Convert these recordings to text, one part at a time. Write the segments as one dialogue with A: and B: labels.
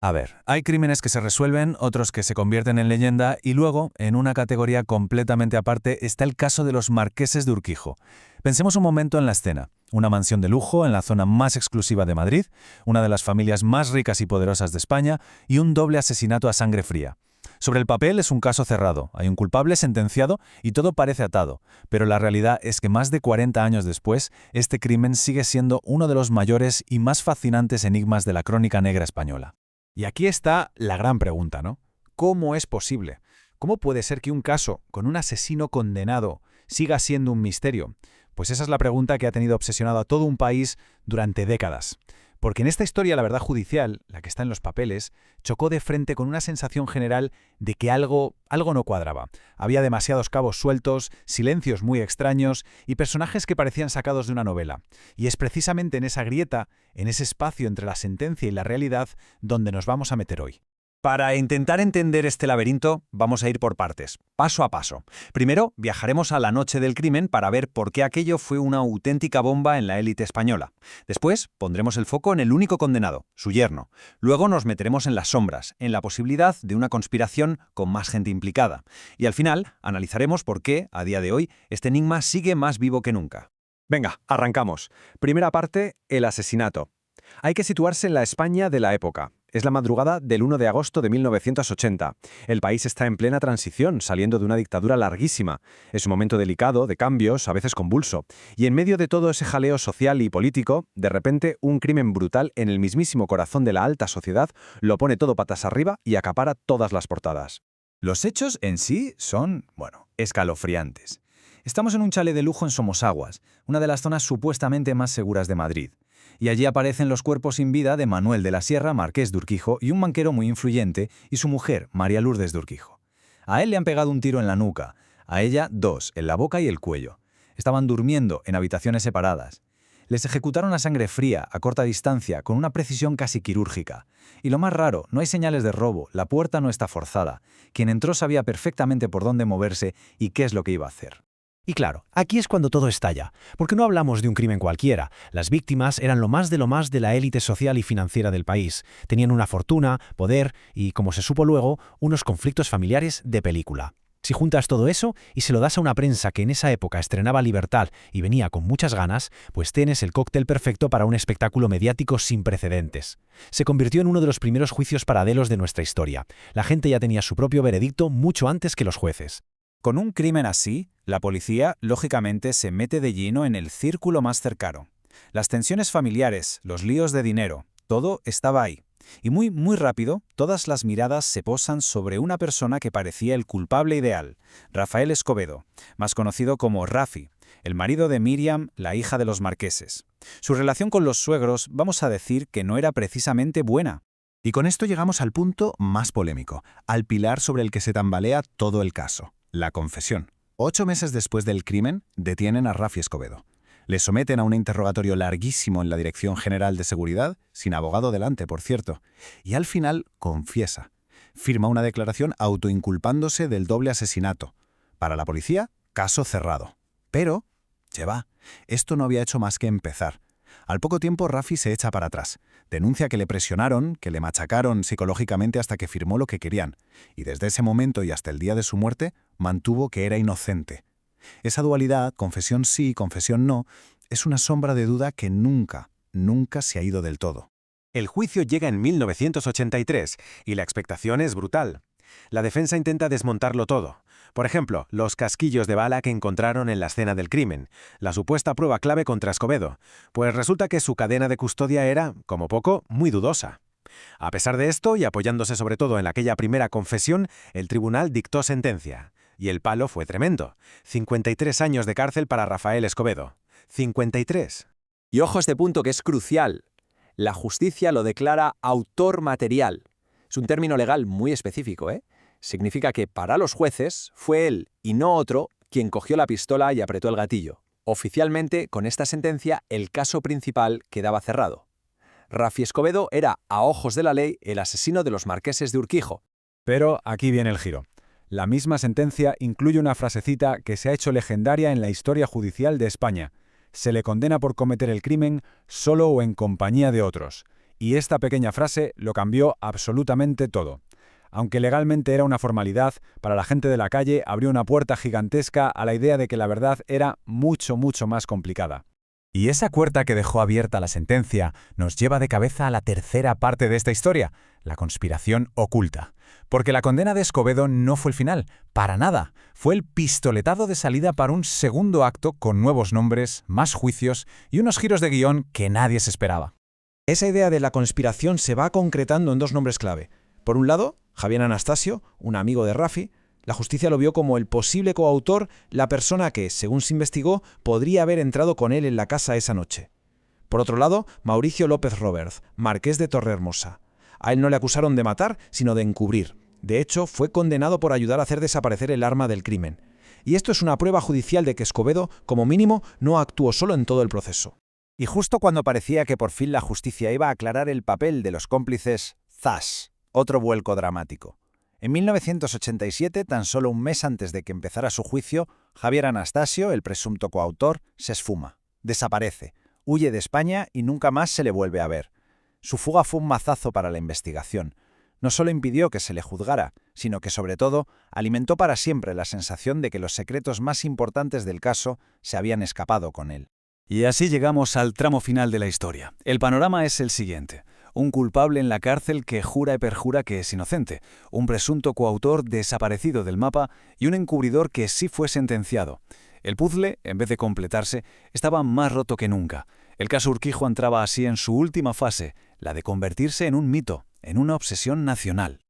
A: A ver, hay crímenes que se resuelven, otros que se convierten en leyenda y luego, en una categoría completamente aparte, está el caso de los marqueses de Urquijo. Pensemos un momento en la escena. Una mansión de lujo en la zona más exclusiva de Madrid, una de las familias más ricas y poderosas de España y un doble asesinato a sangre fría. Sobre el papel es un caso cerrado, hay un culpable sentenciado y todo parece atado, pero la realidad es que más de 40 años después, este crimen sigue siendo uno de los mayores y más fascinantes enigmas de la crónica negra española.
B: Y aquí está la gran pregunta, ¿no? ¿Cómo es posible? ¿Cómo puede ser que un caso con un asesino condenado siga siendo un misterio? Pues esa es la pregunta que ha tenido obsesionado a todo un país durante décadas. Porque en esta historia la verdad judicial, la que está en los papeles, chocó de frente con una sensación general de que algo no cuadraba. Había demasiados cabos sueltos, silencios muy extraños y personajes que parecían sacados de una novela. Y es precisamente en esa grieta, en ese espacio entre la sentencia y la realidad, donde nos vamos a meter hoy.
C: Para intentar entender este laberinto, vamos a ir por partes, paso a paso. Primero, viajaremos a la noche del crimen para ver por qué aquello fue una auténtica bomba en la élite española. Después, pondremos el foco en el único condenado, su yerno. Luego nos meteremos en las sombras, en la posibilidad de una conspiración con más gente implicada. Y al final, analizaremos por qué, a día de hoy, este enigma sigue más vivo que nunca. Venga, arrancamos. Primera parte, el asesinato. Hay que situarse en la España de la época. Es la madrugada del 1 de agosto de 1980. El país está en plena transición, saliendo de una dictadura larguísima. Es un momento delicado, de cambios, a veces convulso. Y en medio de todo ese jaleo social y político, de repente un crimen brutal en el mismísimo corazón de la alta sociedad lo pone todo patas arriba y acapara todas las portadas.
A: Los hechos en sí son, escalofriantes. Estamos en un chalet de lujo en Somosaguas, una de las zonas supuestamente más seguras de Madrid. Y allí aparecen los cuerpos sin vida de Manuel de la Sierra, marqués de Urquijo, y un banquero muy influyente, y su mujer, María Lourdes de Urquijo. A él le han pegado un tiro en la nuca, a ella dos, en la boca y el cuello. Estaban durmiendo en habitaciones separadas. Les ejecutaron a sangre fría, a corta distancia, con una precisión casi quirúrgica. Y lo más raro, no hay señales de robo, la puerta no está forzada. Quien entró sabía perfectamente por dónde moverse y qué es lo que iba a hacer.
D: Y claro, aquí es cuando todo estalla, porque no hablamos de un crimen cualquiera. Las víctimas eran lo más de la élite social y financiera del país. Tenían una fortuna, poder y, como se supo luego, unos conflictos familiares de película. Si juntas todo eso y se lo das a una prensa que en esa época estrenaba Libertad y venía con muchas ganas, pues tienes el cóctel perfecto para un espectáculo mediático sin precedentes. Se convirtió en uno de los primeros juicios paralelos de nuestra historia. La gente ya tenía su propio veredicto mucho antes que los jueces.
B: Con un crimen así, la policía, lógicamente, se mete de lleno en el círculo más cercano. Las tensiones familiares, los líos de dinero, todo estaba ahí. Y muy rápido, todas las miradas se posan sobre una persona que parecía el culpable ideal, Rafael Escobedo, más conocido como Rafi, el marido de Miriam, la hija de los marqueses. Su relación con los suegros, vamos a decir que no era precisamente buena.
E: Y con esto llegamos al punto más polémico, al pilar sobre el que se tambalea todo el caso. La confesión. 8 meses después del crimen, detienen a Rafi Escobedo. Le someten a un interrogatorio larguísimo en la Dirección General de Seguridad, sin abogado delante, por cierto. Y al final confiesa. Firma una declaración autoinculpándose del doble asesinato. Para la policía, caso cerrado. Pero, esto no había hecho más que empezar. Al poco tiempo, Rafi se echa para atrás. Denuncia que le presionaron, que le machacaron psicológicamente hasta que firmó lo que querían. Y desde ese momento y hasta el día de su muerte, mantuvo que era inocente. Esa dualidad, confesión sí, confesión no, es una sombra de duda que nunca se ha ido del todo.
C: El juicio llega en 1983 y la expectación es brutal. La defensa intenta desmontarlo todo. Por ejemplo, los casquillos de bala que encontraron en la escena del crimen, la supuesta prueba clave contra Escobedo, pues resulta que su cadena de custodia era, como poco, muy dudosa. A pesar de esto, y apoyándose sobre todo en aquella primera confesión, el tribunal dictó sentencia. Y el palo fue tremendo. 53 años de cárcel para Rafael Escobedo. 53.
F: Y ojo a este punto que es crucial. La justicia lo declara autor material. Es un término legal muy específico, ¿eh? Significa que para los jueces fue él y no otro quien cogió la pistola y apretó el gatillo. Oficialmente, con esta sentencia, el caso principal quedaba cerrado. Rafi Escobedo era, a ojos de la ley, el asesino de los marqueses de Urquijo.
B: Pero aquí viene el giro. La misma sentencia incluye una frasecita que se ha hecho legendaria en la historia judicial de España. Se le condena por cometer el crimen solo o en compañía de otros. Y esta pequeña frase lo cambió absolutamente todo. Aunque legalmente era una formalidad, para la gente de la calle abrió una puerta gigantesca a la idea de que la verdad era mucho, mucho más complicada. Y esa puerta que dejó abierta la sentencia nos lleva de cabeza a la tercera parte de esta historia, la conspiración oculta. Porque la condena de Escobedo no fue el final, para nada. Fue el pistoletado de salida para un segundo acto con nuevos nombres, más juicios y unos giros de guión que nadie se esperaba.
G: Esa idea de la conspiración se va concretando en dos nombres clave. Por un lado, Javier Anastasio, un amigo de Rafi. La justicia lo vio como el posible coautor, la persona que, según se investigó, podría haber entrado con él en la casa esa noche. Por otro lado, Mauricio López Roberts, marqués de Torrehermosa. A él no le acusaron de matar, sino de encubrir. De hecho, fue condenado por ayudar a hacer desaparecer el arma del crimen. Y esto es una prueba judicial de que Escobedo, como mínimo, no actuó solo en todo el proceso.
C: Y justo cuando parecía que por fin la justicia iba a aclarar el papel de los cómplices, ¡zas! Otro vuelco dramático. En 1987, tan solo un mes antes de que empezara su juicio, Javier Anastasio, el presunto coautor, se esfuma, desaparece, huye de España y nunca más se le vuelve a ver. Su fuga fue un mazazo para la investigación. No solo impidió que se le juzgara, sino que, sobre todo, alimentó para siempre la sensación de que los secretos más importantes del caso se habían escapado con él.
B: Y así llegamos al tramo final de la historia. El panorama es el siguiente. Un culpable en la cárcel que jura y perjura que es inocente, un presunto coautor desaparecido del mapa y un encubridor que sí fue sentenciado. El puzzle, en vez de completarse, estaba más roto que nunca. El caso Urquijo entraba así en su última fase, la de convertirse en un mito, en una obsesión nacional.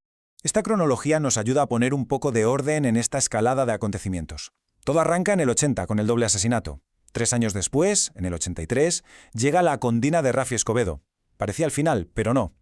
G: Esta cronología nos ayuda a poner un poco de orden en esta escalada de acontecimientos. Todo arranca en el 80 con el doble asesinato. 3 años después, en el 83, llega la condena de Rafi Escobedo. Parecía el final, pero no.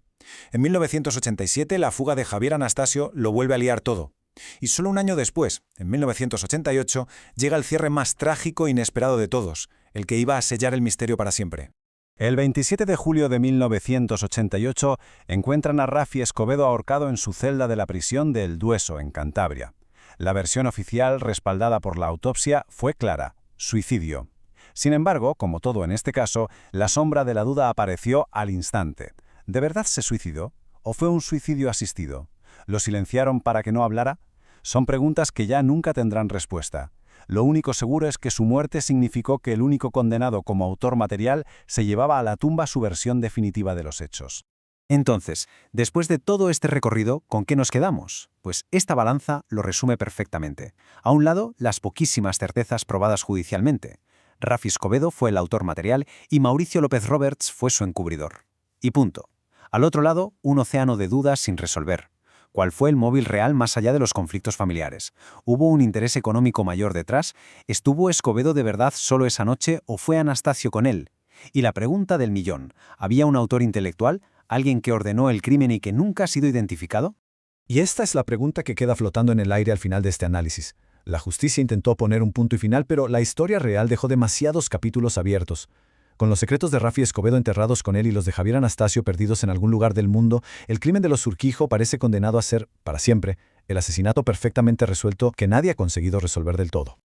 G: En 1987, la fuga de Javier Anastasio lo vuelve a liar todo. Y solo un año después, en 1988, llega el cierre más trágico e inesperado de todos, el que iba a sellar el misterio para siempre.
B: El 27 de julio de 1988 encuentran a Rafi Escobedo ahorcado en su celda de la prisión de El Dueso, en Cantabria. La versión oficial, respaldada por la autopsia, fue clara: suicidio. Sin embargo, como todo en este caso, la sombra de la duda apareció al instante. ¿De verdad se suicidó? ¿O fue un suicidio asistido? ¿Lo silenciaron para que no hablara? Son preguntas que ya nunca tendrán respuesta. Lo único seguro es que su muerte significó que el único condenado como autor material se llevaba a la tumba su versión definitiva de los hechos.
C: Entonces, después de todo este recorrido, ¿con qué nos quedamos? Pues esta balanza lo resume perfectamente. A un lado, las poquísimas certezas probadas judicialmente. Rafi Escobedo fue el autor material y Mauricio López Roberts fue su encubridor. Y punto. Al otro lado, un océano de dudas sin resolver. ¿Cuál fue el móvil real más allá de los conflictos familiares? ¿Hubo un interés económico mayor detrás? ¿Estuvo Escobedo de verdad solo esa noche o fue Anastasio con él? Y la pregunta del millón: ¿había un autor intelectual? ¿Alguien que ordenó el crimen y que nunca ha sido identificado?
E: Y esta es la pregunta que queda flotando en el aire al final de este análisis. La justicia intentó poner un punto y final, pero la historia real dejó demasiados capítulos abiertos. Con los secretos de Rafi Escobedo enterrados con él y los de Javier Anastasio perdidos en algún lugar del mundo, el crimen de los Urquijo parece condenado a ser, para siempre, el asesinato perfectamente resuelto que nadie ha conseguido resolver del todo.